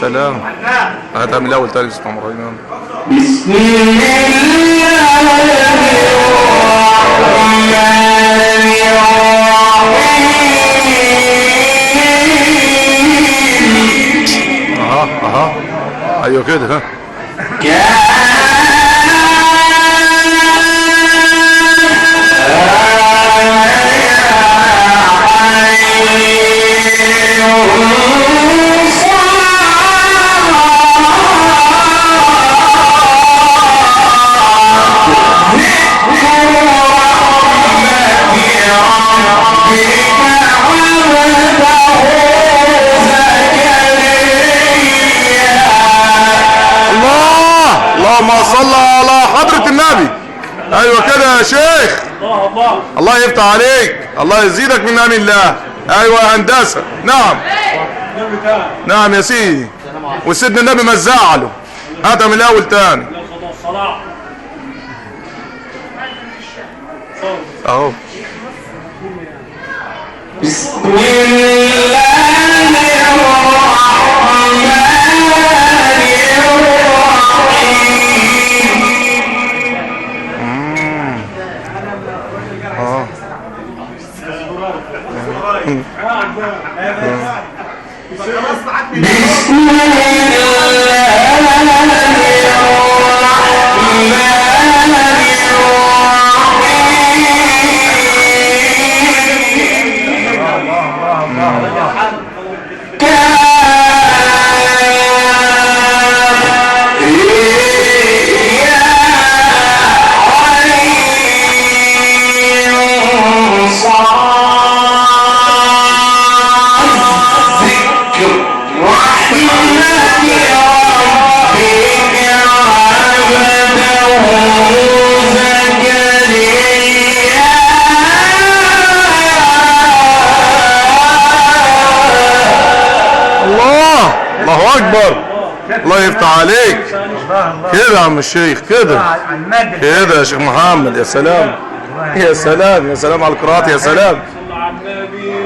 سلام. هاتها من الاول تاني. بسم الله الرحمن الرحيم. بسم الله الرحمن اها ايوه كده. ها اللهم صل على حضرة النبي. ايوه كده يا شيخ. الله يفتح عليك. الله يزيدك من نعم الله. ايوه يا هندسه. نعم نعم يا سيدي. وسيدنا النبي ما زعله. هاتها من الاول تاني اهو. بسم الله الله اكبر. الله يفتح عليك. كده يا عم الشيخ كده كده يا شيخ محمد. يا سلام يا سلام يا سلام على القراءات. يا سلام.